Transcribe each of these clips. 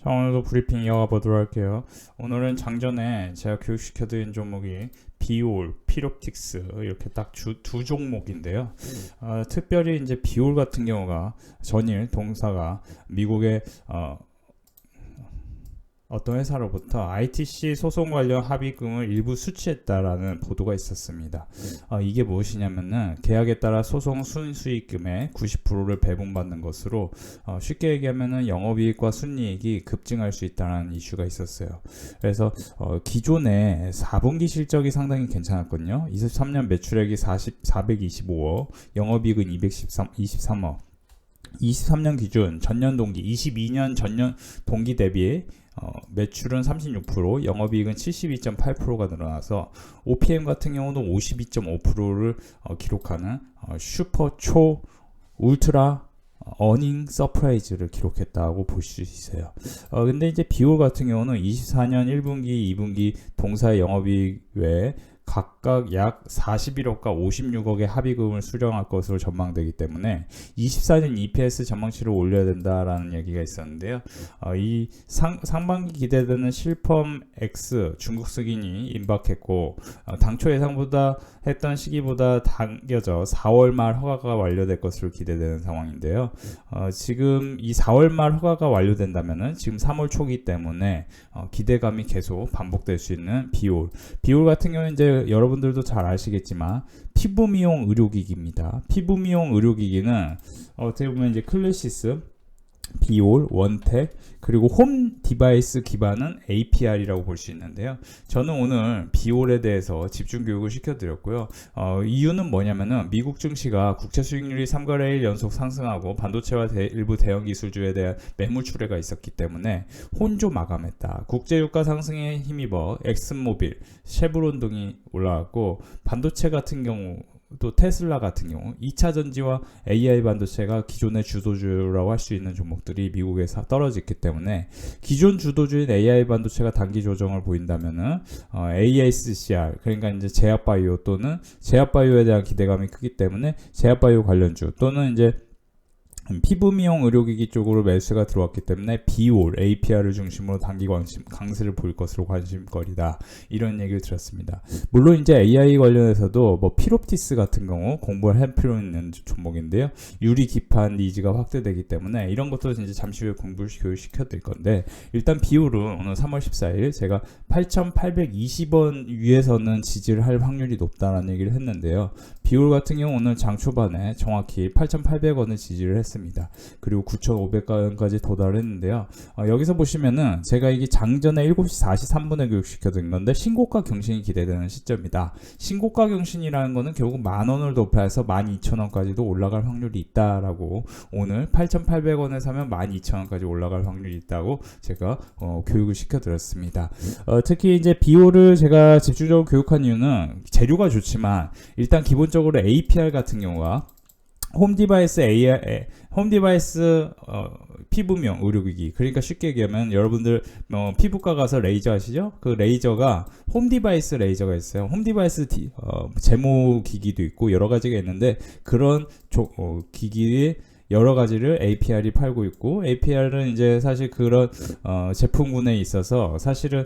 자, 오늘도 브리핑 이어가 보도록 할게요. 오늘은 장전에 제가 교육시켜드린 종목이 비올, 피롭틱스 이렇게 딱 두 종목인데요. 특별히 이제 비올 같은 경우가 전일 동사가 미국의 어떤 회사로부터 ITC 소송 관련 합의금을 일부 수취했다라는 보도가 있었습니다. 이게 무엇이냐면은 계약에 따라 소송 순수익금의 90%를 배분받는 것으로 쉽게 얘기하면은 영업이익과 순이익이 급증할 수 있다는 이슈가 있었어요. 그래서 기존에 4분기 실적이 상당히 괜찮았거든요. 23년 매출액이 425억, 영업이익은 23억. 23년 기준 전년 동기, 22년 전년 동기 대비 매출은 36%, 영업이익은 72.8%가 늘어나서 OPM 같은 경우는 52.5%를 기록하는 슈퍼 초 울트라 어닝 서프라이즈를 기록했다고 볼 수 있어요. 근데 이제 비올 같은 경우는 24년 1분기, 2분기 동사의 영업이익 외에 각각 약 41억과 56억의 합의금을 수령할 것으로 전망되기 때문에 24년 EPS 전망치를 올려야 된다라는 얘기가 있었는데요. 이 상반기 기대되는 실펌 X 중국 승인이 임박했고 당초 예상보다 했던 시기보다 당겨져 4월 말 허가가 완료될 것으로 기대되는 상황인데요. 지금 이 4월 말 허가가 완료된다면은 지금 3월 초기 때문에 기대감이 계속 반복될 수 있는 비올 같은 경우는 이제 여러분들도 잘 아시겠지만 피부 미용 의료기기입니다. 피부 미용 의료기기는 어떻게 보면 이제 클래시스, 비올, 원텍 그리고 홈 디바이스 기반은 APR이라고 볼 수 있는데요. 저는 오늘 비올에 대해서 집중 교육을 시켜드렸고요. 이유는 뭐냐면은 미국 증시가 국채 수익률이 3거래일 연속 상승하고 반도체와 일부 대형 기술주에 대한 매물 출회가 있었기 때문에 혼조 마감했다. 국제 유가 상승에 힘입어 엑슨모빌, 쉐브론 등이 올라왔고 반도체 같은 경우 또 테슬라 같은 경우 2차 전지와 AI 반도체가 기존의 주도주라고 할 수 있는 종목들이 미국에서 떨어졌기 때문에 기존 주도주인 AI 반도체가 단기 조정을 보인다면은 ASCR 그러니까 이제 제약바이오 또는 제약바이오에 대한 기대감이 크기 때문에 제약바이오 관련주 또는 이제 피부 미용 의료기기 쪽으로 매수가 들어왔기 때문에 비올, APR을 중심으로 단기 강세를 보일 것으로 관심거리다. 이런 얘기를 들었습니다. 물론 이제 AI 관련해서도 뭐 피롭티스 같은 경우 공부를 할 필요 있는 종목인데요. 유리 기판 니즈가 확대되기 때문에 이런 것도 이제 잠시 후에 공부를 교육시켜 드릴 건데 일단 비올은 오늘 3월 14일 제가 8,820원 위에서는 지지를 할 확률이 높다라는 얘기를 했는데요. 비올 같은 경우 오늘 장 초반에 정확히 8,800원을 지지를 했습니다. 그리고 9,500원까지 도달했는데요. 여기서 보시면은 제가 이게 장전에 7시 43분에 교육시켜드린 건데 신고가 경신이 기대되는 시점이다. 신고가 경신이라는 거는 결국 만원을 도파해서 12,000원까지도 올라갈 확률이 있다라고 오늘 8,800원에 사면 12,000원까지 올라갈 확률이 있다고 제가 교육을 시켜드렸습니다. 특히 이제 비올을 제가 집중적으로 교육한 이유는 재료가 좋지만 일단 기본적으로 APR 같은 경우가 홈디바이스 피부용 의료기기 그러니까 쉽게 얘기하면 여러분들 피부과 가서 레이저 하시죠? 그 레이저가 홈디바이스 레이저가 있어요. 홈디바이스 제모 기기도 있고 여러 가지가 있는데 그런 기기의 여러 가지를 APR이 팔고 있고 APR은 이제 사실 그런 제품군에 있어서 사실은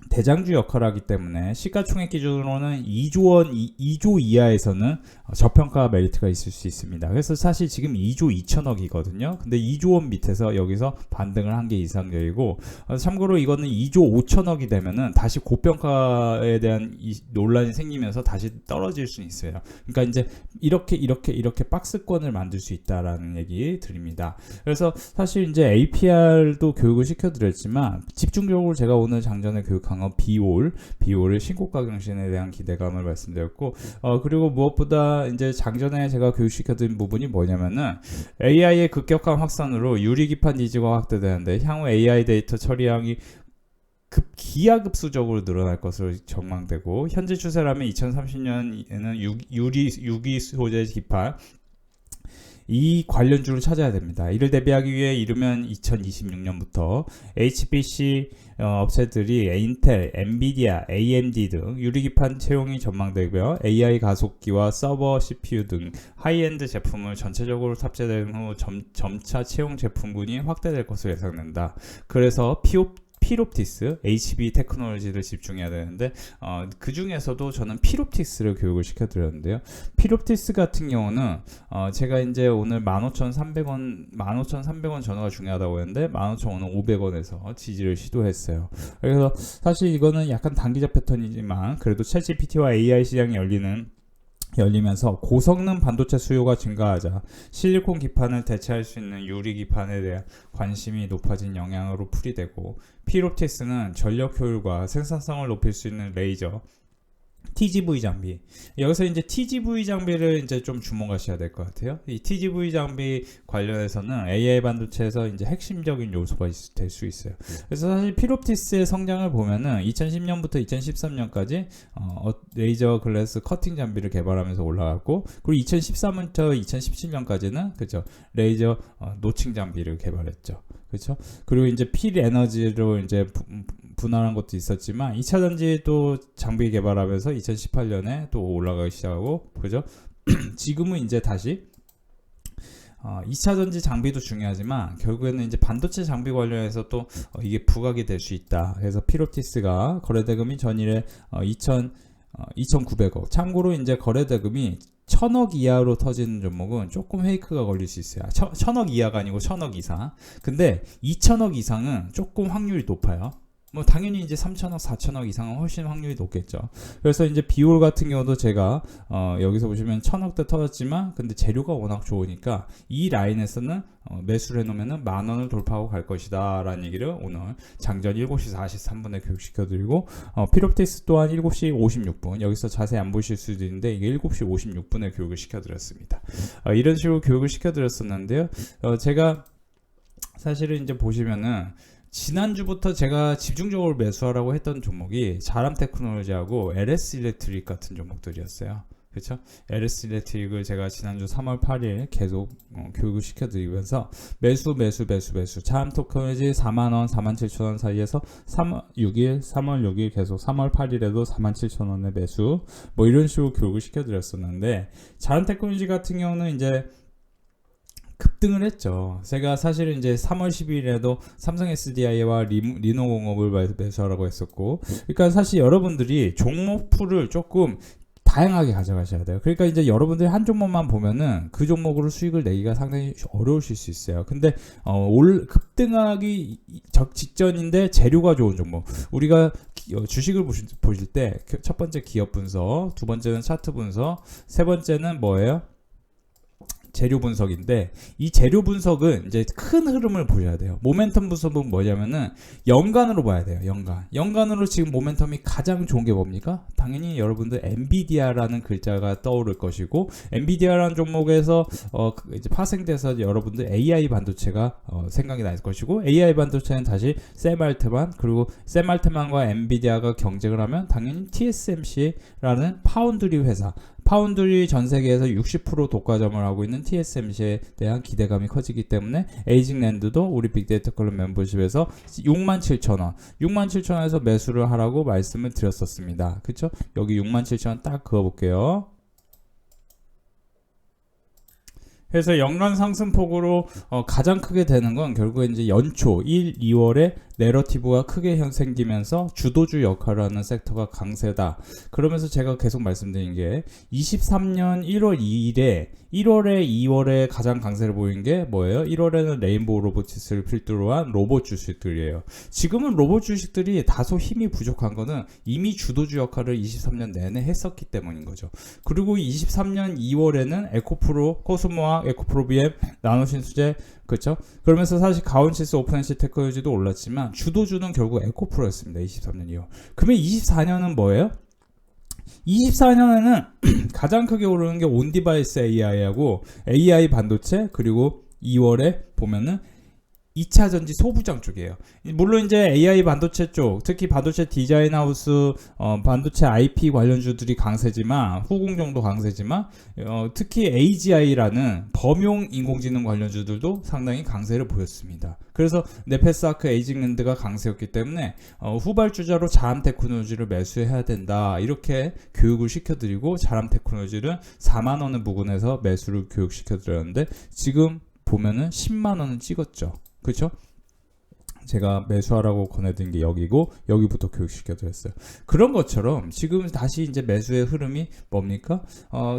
대장주 역할을 하기 때문에 시가총액 기준으로는 2조 이하에서는 저평가 메리트가 있을 수 있습니다. 그래서 사실 지금 2조 2천억이거든요. 근데 2조 원 밑에서 여기서 반등을 한 게 이상적이고 참고로 이거는 2조 5천억이 되면은 다시 고평가에 대한 논란이 생기면서 다시 떨어질 수 있어요. 그러니까 이제 이렇게 박스권을 만들 수 있다라는 얘기 드립니다. 그래서 사실 이제 APR도 교육을 시켜드렸지만 집중적으로 제가 오늘 장전에 교육한 건 비올의 신고가 경신에 대한 기대감을 말씀드렸고 그리고 무엇보다 이제 장전에 제가 교육시켜드린 부분이 뭐냐면은 AI의 급격한 확산으로 유리기판 니즈가 확대되는데 향후 AI 데이터 처리량이 기하급수적으로 늘어날 것으로 전망되고 현재 추세라면 2030년에는 유리 소재 기판 이 관련주를 찾아야 됩니다. 이를 대비하기 위해 이르면 2026년부터 HPC 업체들이 인텔, 엔비디아, AMD 등 유리기판 채용이 전망되며 AI 가속기와 서버 CPU 등 하이엔드 제품을 전체적으로 탑재된 후 점차 채용 제품군이 확대될 것으로 예상된다. 그래서 필옵티스, HB 테크놀로지를 집중해야 되는데 그 중에서도 저는 필옵티스를 교육을 시켜드렸는데요. 필옵티스 같은 경우는 제가 이제 오늘 15,300원 전후가 중요하다고 했는데 15,500원에서 지지를 시도했어요. 그래서 사실 이거는 약간 단기적 패턴이지만 그래도 챗GPT와 AI 시장이 열리면서 고성능 반도체 수요가 증가하자 실리콘 기판을 대체할 수 있는 유리 기판에 대한 관심이 높아진 영향으로 풀이되고, 필옵티스는 전력 효율과 생산성을 높일 수 있는 레이저 TGV 장비, 여기서 이제 TGV 장비를 이제 좀 주목하셔야 될 것 같아요. 이 TGV 장비 관련해서는 AI 반도체에서 이제 핵심적인 요소가 될 수 있어요. 그래서 사실 필옵티스의 성장을 보면은 2010년부터 2013년까지 레이저 글래스 커팅 장비를 개발하면서 올라갔고, 그리고 2013년부터 2017년까지는 그죠, 레이저 노칭 장비를 개발했죠. 그렇죠? 그리고 이제 필 에너지로 이제 분할한 것도 있었지만 2차전지 또 장비 개발하면서 2018년에 또 올라가기 시작하고, 그죠? 지금은 이제 다시 2차전지 장비도 중요하지만 결국에는 이제 반도체 장비 관련해서 또 이게 부각이 될 수 있다. 그래서 필옵티스가 거래대금이 전일에 2,900억. 참고로 이제 거래대금이 1,000억 이하로 터지는 종목은 조금 페이크가 걸릴 수 있어요. 1,000억 이하가 아니고 1,000억 이상. 근데 2,000억 이상은 조금 확률이 높아요. 뭐 당연히 이제 3,000억, 4,000억 이상은 훨씬 확률이 높겠죠. 그래서 이제 비올 같은 경우도 제가 여기서 보시면 1,000억대 터졌지만 근데 재료가 워낙 좋으니까 이 라인에서는 매수를 해놓으면 10,000원을 돌파하고 갈 것이다 라는 얘기를 오늘 장전 7시 43분에 교육시켜드리고, 필옵티스 또한 7시 56분, 여기서 자세히 안 보실 수도 있는데 이게 7시 56분에 교육을 시켜드렸습니다. 이런 식으로 교육을 시켜드렸었는데요. 제가 사실은 이제 보시면은 지난주부터 제가 집중적으로 매수하라고 했던 종목이 자람 테크놀로지하고 LS 일렉트릭 같은 종목들이었어요. 그렇죠? LS 일렉트릭을 제가 지난주 3월 8일 계속 교육을 시켜드리면서 매수 자람 테크놀로지 4만원, 47,000원 사이에서 3월 6일 계속 3월 8일에도 47,000원에 매수, 뭐 이런 식으로 교육을 시켜드렸었는데, 자람 테크놀로지 같은 경우는 이제 급등을 했죠. 제가 사실은 이제 3월 10일에도 삼성 SDI와 리노공업을 매수하라고 했었고, 그러니까 사실 여러분들이 종목풀을 조금 다양하게 가져가셔야 돼요. 그러니까 이제 여러분들이 한 종목만 보면은 그 종목으로 수익을 내기가 상당히 어려우실 수 있어요. 근데 급등하기 직전인데 재료가 좋은 종목, 우리가 주식을 보실 때 첫 번째 기업 분석, 두 번째는 차트 분석, 세 번째는 뭐예요? 재료 분석인데, 이 재료 분석은 이제 큰 흐름을 보셔야 돼요. 모멘텀 분석은 뭐냐면은 연간으로 봐야 돼요. 연간으로 지금 모멘텀이 가장 좋은 게 뭡니까? 당연히 여러분들 엔비디아라는 글자가 떠오를 것이고, 엔비디아라는 종목에서 이제 파생돼서 여러분들 AI 반도체가 생각이 날 것이고, AI 반도체는 다시 샘알트만, 그리고 샘알트만과 엔비디아가 경쟁을 하면 당연히 TSMC라는 파운드리 회사, 파운드리 전 세계에서 60% 독과점을 하고 있는 TSMC에 대한 기대감이 커지기 때문에 에이징랜드도 우리 빅데이터 클럽 멤버십에서 67,000원에서 매수를 하라고 말씀을 드렸었습니다. 그쵸? 여기 67,000원 딱 그어볼게요. 그래서 연간 상승폭으로 가장 크게 되는 건 결국에 이제 연초 1, 2월에 내러티브가 크게 생기면서 주도주 역할을 하는 섹터가 강세다. 그러면서 제가 계속 말씀드린 게 23년 1월 2일에 1월에 2월에 가장 강세를 보인 게 뭐예요? 1월에는 레인보우 로보티스를 필두로 한 로봇 주식들이에요. 지금은 로봇 주식들이 다소 힘이 부족한 거는 이미 주도주 역할을 23년 내내 했었기 때문인 거죠. 그리고 23년 2월에는 에코프로, 코스모학, 에코프로 BM, 나노신수제, 그렇죠? 그러면서 사실 가온치스, 오픈엔시 테크놀로지도 올랐지만 주도주는 결국 에코프로였습니다. 23년 2월. 그러면 24년은 뭐예요? 24년에는 가장 크게 오르는 게 온디바이스 AI하고 AI 반도체, 그리고 2월에 보면은 2차 전지 소부장 쪽이에요. 물론 이제 AI 반도체 쪽, 특히 반도체 디자인 하우스, 반도체 IP 관련주들이 강세지만, 후공정도 강세지만, 특히 AGI라는 범용 인공지능 관련주들도 상당히 강세를 보였습니다. 그래서 네페스아크 에이징랜드가 강세였기 때문에 후발주자로 자람 테크놀로지를 매수해야 된다, 이렇게 교육을 시켜드리고, 자람 테크놀로지를 4만원을 부근해서 매수를 교육시켜드렸는데 지금 보면은 10만원은 찍었죠. 그렇죠? 제가 매수하라고 권해드린 게 여기고, 여기부터 교육시켜드렸어요. 그런 것처럼 지금 다시 이제 매수의 흐름이 뭡니까?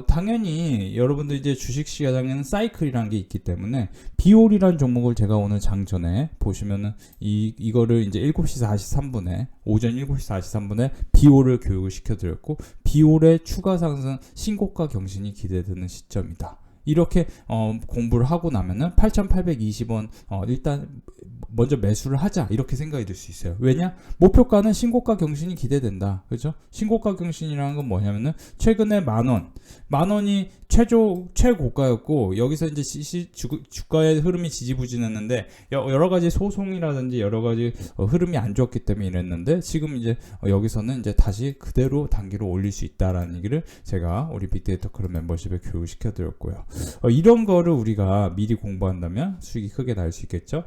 당연히 여러분들 이제 주식시장에는 사이클이라는 게 있기 때문에, 비올이라는 종목을 제가 오늘 장전에 보시면은 이거를 이제 7시 43분에, 오전 7시 43분에 비올을 교육을 시켜드렸고, 비올의 추가 상승 신고가 경신이 기대되는 시점이다. 이렇게 공부를 하고 나면은 8,820원 일단 먼저 매수를 하자, 이렇게 생각이 들 수 있어요. 왜냐? 목표가는 신고가 경신이 기대된다. 그죠? 신고가 경신이라는 건 뭐냐면은 최근에 만원이 최고가였고, 여기서 이제 주가의 흐름이 지지부진했는데 여러 가지 소송이라든지 여러 가지 흐름이 안 좋았기 때문에 이랬는데, 지금 이제 여기서는 이제 다시 그대로 단기로 올릴 수 있다라는 얘기를 제가 우리 빅데이터 클럽 멤버십에 교육시켜 드렸고요. 이런 거를 우리가 미리 공부한다면 수익이 크게 날 수 있겠죠?